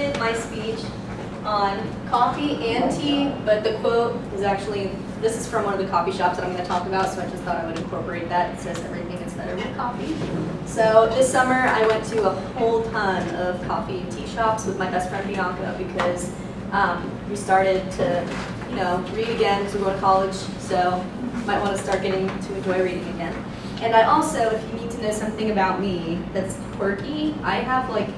did my speech on coffee and tea, but the quote is actually, this is from one of the coffee shops that I'm going to talk about, so I just thought I would incorporate that. It says everything is better with coffee. So this summer I went to a whole ton of coffee and tea shops with my best friend Bianca because we started to, read again because we're going to college, so might want to start getting to enjoy reading again. And I also, if you need to know something about me that's quirky, I have like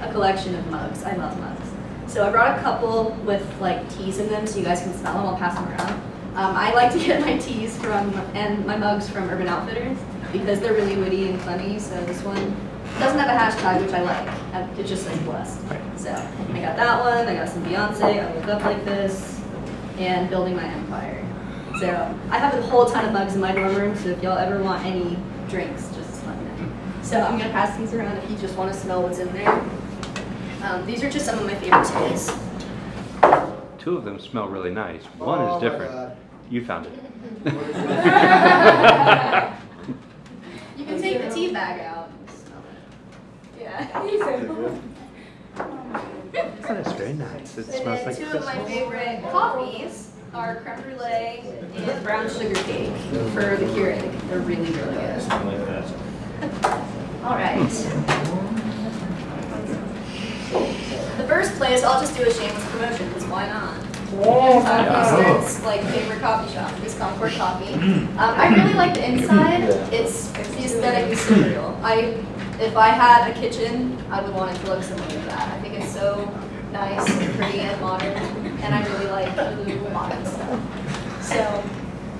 a collection of mugs. I love mugs. So I brought a couple with like teas in them so you guys can smell them. I'll pass them around. I like to get my teas from, and my mugs from Urban Outfitters because they're really witty and funny. So this one doesn't have a hashtag, which I like. It just says blessed. So I got that one. I got some Beyonce. I woke up like this. And building my empire. So I have a whole ton of mugs in my dorm room, so if y'all ever want any drinks, just let me know. So I'm going to pass these around if you just want to smell what's in there. These are just some of my favorite teas. Two of them smell really nice. One is different. You found it. You can take the tea bag out and smell it. Yeah. That's very nice. It smells like two of my favorite coffees are creme brulee and brown sugar cake for the Keurig. They're really, really good. All right. The first place, I'll just do a shameless promotion, because why not? Eastern's like favorite coffee shop is Concord Coffee. I really like the inside. It's the aesthetic is surreal. If I had a kitchen, I would want it to look similar to that. I think it's so nice and pretty and modern, and I really like the modern stuff. So,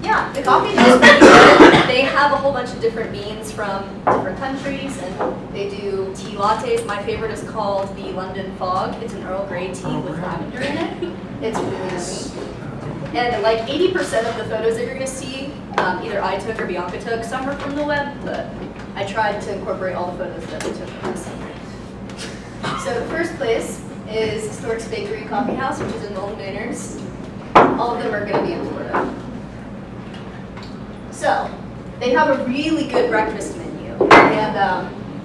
yeah, the coffee is pretty good. They have a whole bunch of different beans from different countries, and they do tea lattes. My favorite is called the London Fog. It's an Earl Grey tea with lavender in it. It's really yummy. And like 80% of the photos that you're going to see, either I took or Bianca took. Some are from the web, but I tried to incorporate all the photos that we took from this. So the first place is Historic Bakery Coffee House, which is in Golden Manors. All of them are going to be in Florida. So they have a really good breakfast menu, and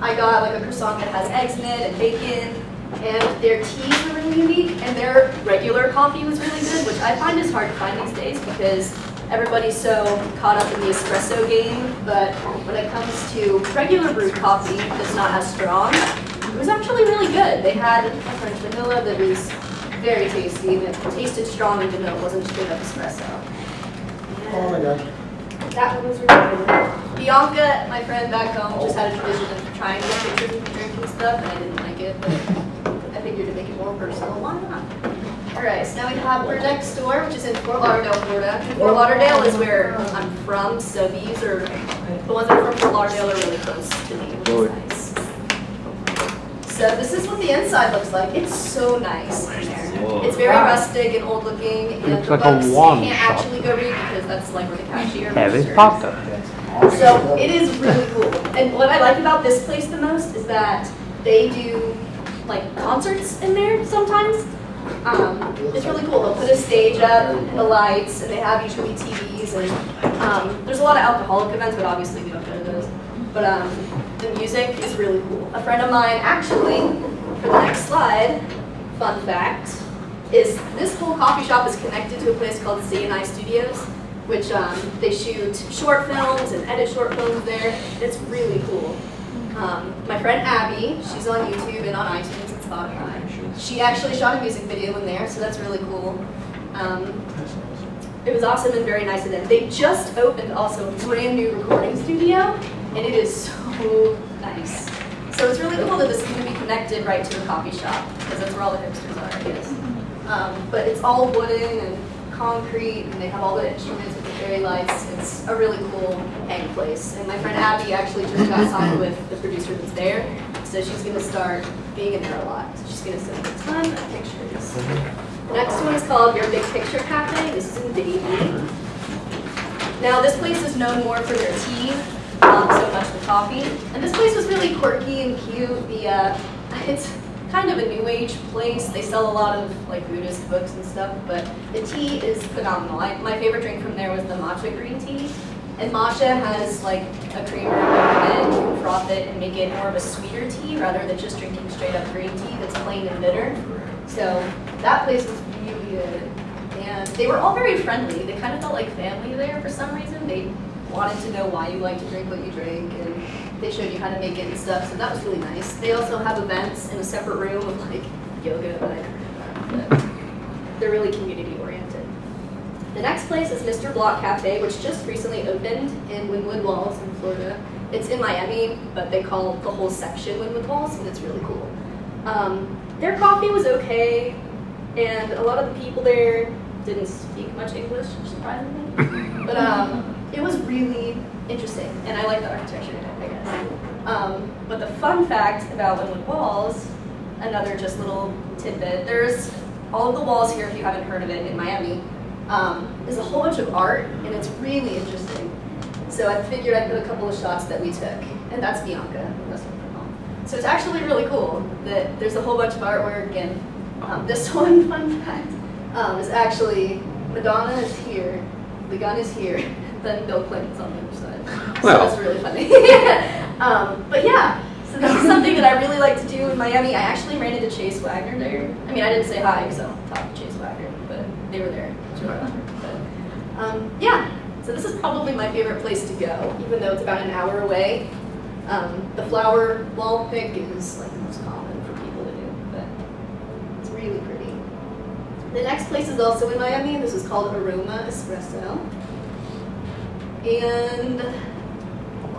I got like a croissant that has eggs in it and bacon. And their teas are really unique, and their regular coffee was really good, which I find is hard to find these days because everybody's so caught up in the espresso game. But when it comes to regular brewed coffee that's not as strong, it was actually really good. They had a French vanilla that was very tasty, and it tasted strong even though it wasn't straight up espresso. Oh my gosh. That one was really good. Bianca, my friend back home, just had a tradition of trying to get pictures of drinking stuff, and I didn't like it, but I figured to make it more personal. Why not? Alright, so now we have our next store, which is in Fort Lauderdale, Florida. Fort Lauderdale is where I'm from, so these are, the ones that are from Fort Lauderdale are really close to me, which is nice. So this is what the inside looks like. It's so nice in there. It's very rustic and old looking, and looks the like books a you wand can't shop. actually go read because that's like where the cashier Harry registers. Potter. So it is really cool. And what I like about this place the most is that they do like concerts in there sometimes. It's really cool. They'll put a stage up and the lights, and they have usually TVs, and there's a lot of alcoholic events, but obviously we don't go to those. But the music is really cool. A friend of mine, actually, for the next slide, fun fact, is this whole coffee shop is connected to a place called Z&I Studios, which they shoot short films and edit short films there. It's really cool. My friend Abby, she's on YouTube and on iTunes and Spotify. She actually shot a music video in there, so that's really cool. It was awesome and very nice of them. They just opened also a brand new recording studio, and it is so nice. So it's really cool that this is going to be connected right to a coffee shop, because that's where all the hipsters are, I guess. But it's all wooden and concrete, and they have all the instruments with the fairy lights. It's a really cool hang place. And my friend Abby actually just got signed with the producer that's there, so she's going to start being in there a lot. So she's going to send a ton of pictures. The next one is called Your Big Picture Cafe. This is in Davie. Now this place is known more for their tea, so much the coffee. And this place was really quirky and cute. It's kind of a new age place. They sell a lot of like Buddhist books and stuff, but the tea is phenomenal. My favorite drink from there was the matcha green tea. And matcha has like a creamer and you can froth it and make it more of a sweeter tea rather than just drinking straight up green tea that's plain and bitter. So that place was really good. And they were all very friendly. They kind of felt like family there for some reason. They wanted to know why you like to drink what you drink, and they showed you how to make it and stuff, so that was really nice. They also have events in a separate room of like yoga, but they're really community oriented. The next place is Mr. Block Cafe, which just recently opened in Wynwood Walls in Florida. It's in Miami, but they call the whole section Wynwood Walls, and it's really cool. Their coffee was okay, and a lot of the people there didn't speak much English, surprisingly. But it was really interesting, and I like the architecture, I guess. But the fun fact about Wynwood Walls, another just little tidbit, there's all of the walls here, if you haven't heard of it, in Miami, is a whole bunch of art, and it's really interesting. So I figured I'd put a couple of shots that we took, and that's Bianca. That's what we're called. So it's actually really cool that there's a whole bunch of artwork, and this one, fun fact, is actually Madonna is here, the gun is here, then Bill Clinton's on the other side. So Well. that's really funny. But yeah, so this is something that I really like to do in Miami. I actually ran into Chase Wagner there. I mean, I didn't say hi because I don't talk to Chase Wagner, but they were there. But yeah, so this is probably my favorite place to go, even though it's about an hour away. The flower wall pick is like the most common for people to do, but it's really pretty. The next place is also in Miami. This is called Aroma Espresso. And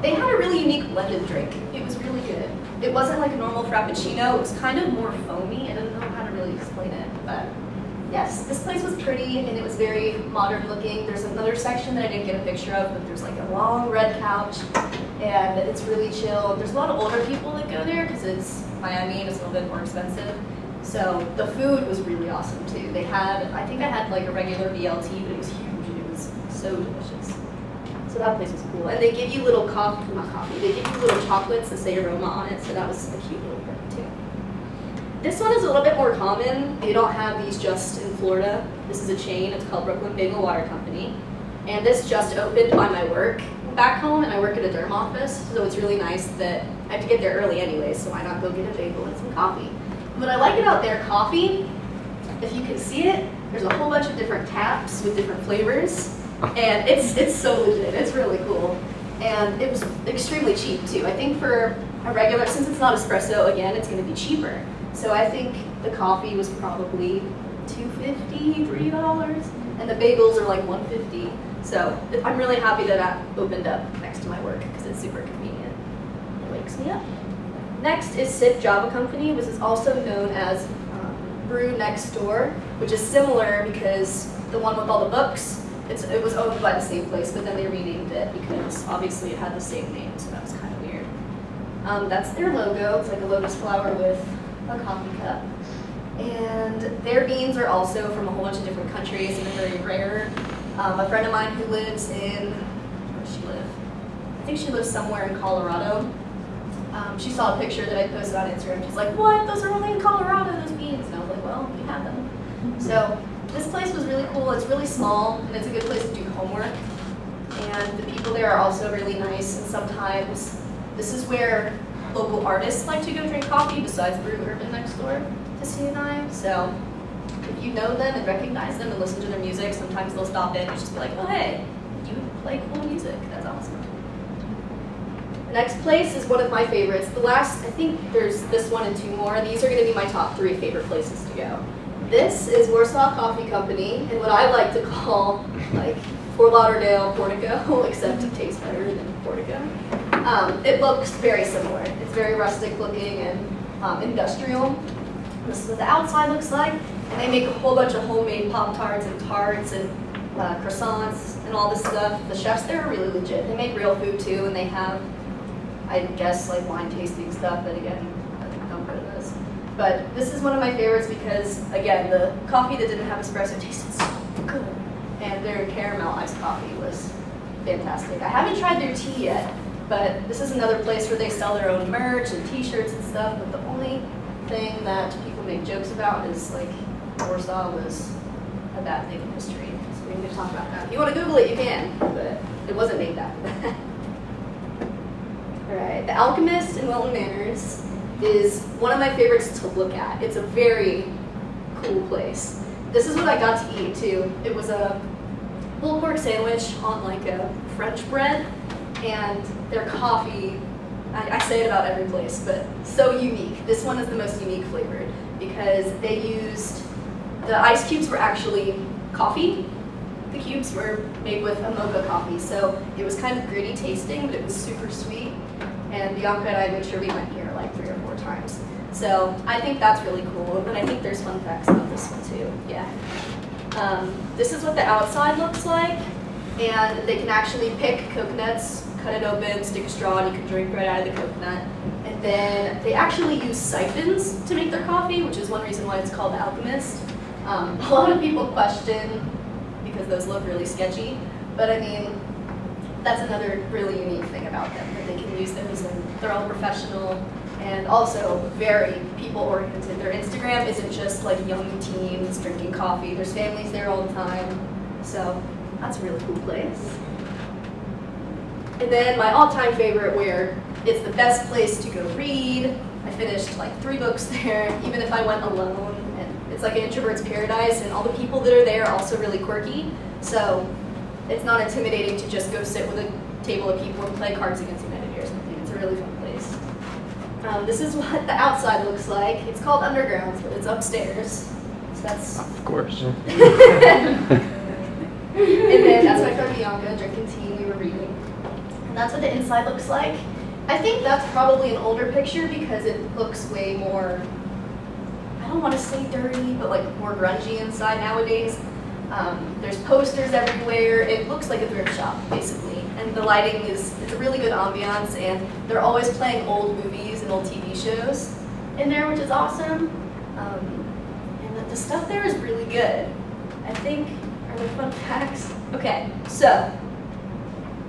they had a really unique blended drink. It was really good. It wasn't like a normal Frappuccino. It was kind of more foamy. I don't know how to really explain it, but yes, this place was pretty and it was very modern looking. There's another section that I didn't get a picture of, but there's like a long red couch and it's really chill. There's a lot of older people that go there because it's Miami and it's a little bit more expensive. So the food was really awesome too. They had, I think I had like a regular BLT, but it was huge and it was so delicious. So that place was cool. And they give you little they give you little chocolates that say Aroma on it, so that was a cute little perk too. This one is a little bit more common. They don't have these just in Florida. This is a chain, it's called Brooklyn Bagel Water Company. And this just opened by my work back home, and I work at a derm office, so it's really nice that I have to get there early anyway, so why not go get a bagel and some coffee. What I like about their coffee, if you can see it, there's a whole bunch of different taps with different flavors. And it's so legit, it's really cool. And it was extremely cheap too. I think for a regular, since it's not espresso, again, it's gonna be cheaper. So I think the coffee was probably $2.50, $3, and the bagels are like $1.50. So I'm really happy that that opened up next to my work because it's super convenient. It wakes me up. Next is Sip Java Company, which is also known as Brew Next Door, which is similar because the one with all the books, it was owned by the same place, but then they renamed it because obviously it had the same name, so that was kind of weird. That's their logo. It's like a lotus flower with a coffee cup. And their beans are also from a whole bunch of different countries and they're very rare. A friend of mine who lives in, where does she live? I think she lives somewhere in Colorado. She saw a picture that I posted on Instagram. She's like, what? Those are only in Colorado, those beans. And I was like, well, we have them. So this place was really cool. It's really small, and it's a good place to do homework. And the people there are also really nice, and sometimes this is where local artists like to go drink coffee besides Brew Urban next door to C and I. So if you know them and recognize them and listen to their music, sometimes they'll stop in and just be like, oh hey, you play cool music. That's awesome. The next place is one of my favorites. The last, I think there's this one and two more. These are going to be my top 3 favorite places to go. This is Warsaw Coffee Company, and what I like to call like Fort Lauderdale Portico, except it tastes better than Portico. It looks very similar. It's very rustic looking and industrial. This is what the outside looks like, and they make a whole bunch of homemade Pop-Tarts and tarts and croissants and all this stuff. The chefs there are really legit. They make real food too, and they have, I guess, like wine tasting stuff, but again, I don't know what it is. But this is one of my favorites because, again, the coffee that didn't have espresso tasted so good. And their caramel iced coffee was fantastic. I haven't tried their tea yet, but this is another place where they sell their own merch and t-shirts and stuff, but the only thing that people make jokes about is like Warsaw was a bad thing in history. So we even going to talk about that. If you want to Google it, you can, but it wasn't named after that. All right, The Alchemist in Wilton Manors is one of my favorites to look at. It's a very cool place. This is what I got to eat too. It was a pulled pork sandwich on like a French bread, and their coffee, I say it about every place, but so unique. This one is the most unique flavored because they used, the ice cubes were actually coffee. The cubes were made with a mocha coffee, so it was kind of gritty tasting, but it was super sweet. And Bianca and I made sure we went here like 3 or 4 times. So I think that's really cool, but I think there's fun facts about this one too. Yeah. This is what the outside looks like, and they can actually pick coconuts, cut it open, stick a straw, and you can drink right out of the coconut. And then they actually use siphons to make their coffee, which is one reason why it's called The Alchemist. A lot of people question, because those look really sketchy, but I mean, that's another really unique thing about them, that they can use those, and they're all professional and also very people-oriented. Their Instagram isn't just like young teens drinking coffee. There's families there all the time. So that's a really cool place. And then my all-time favorite, where it's the best place to go read. I finished like 3 books there, even if I went alone. And it's like an introvert's paradise, and all the people that are there are also really quirky. So it's not intimidating to just go sit with a table of people and play Cards Against Humanity or something. It's a really fun place. This is what the outside looks like. It's called Underground, but it's upstairs. So that's... Of course. And then that's my friend Bianca drinking tea, we were reading. And that's what the inside looks like. I think that's probably an older picture because it looks way more, I don't want to say dirty, but like more grungy inside nowadays. There's posters everywhere. It looks like a thrift shop, basically. And the lighting is, it's a really good ambiance, and they're always playing old movies and old TV shows in there, which is awesome. And the stuff there is really good. I think, are there fun facts? Okay, so,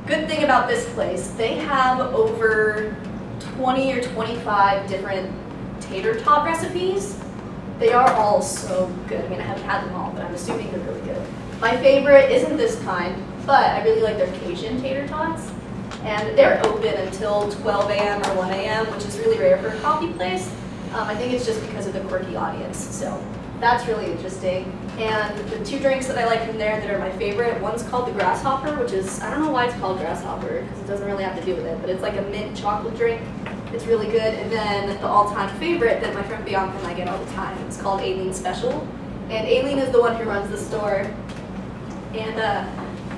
good thing about this place, they have over 20 or 25 different tater tot recipes. They are all so good. I mean, I haven't had them all, but I'm assuming they're really good. My favorite isn't this kind, but I really like their Cajun tater tots. And they're open until 12 a.m. or 1 a.m., which is really rare for a coffee place. I think it's just because of the quirky audience. So that's really interesting. And the 2 drinks that I like from there that are my favorite, one's called the Grasshopper, which is, I don't know why it's called Grasshopper, because it doesn't really have to do with it, but it's like a mint chocolate drink. It's really good. And then the all-time favorite that my friend Bianca and I get all the time, it's called Aileen Special. And Aileen is the one who runs the store. And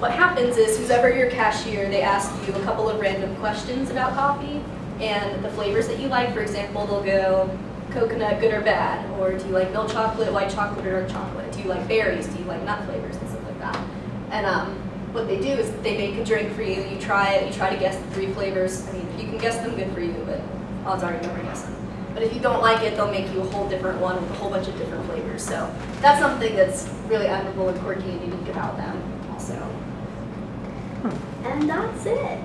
what happens is, who's ever your cashier, they ask you a couple of random questions about coffee and the flavors that you like. For example, they'll go, coconut, good or bad? Or do you like milk chocolate, white chocolate, or dark chocolate? Do you like berries? Do you like nut flavors and stuff like that? And what they do is they make a drink for you, you try it, you try to guess the 3 flavors. I mean, if you can guess them, good for you, but odds are you never guess them. But if you don't like it, they'll make you a whole different one with a whole bunch of different flavors. So that's something that's really admirable and quirky and unique about them also. And that's it.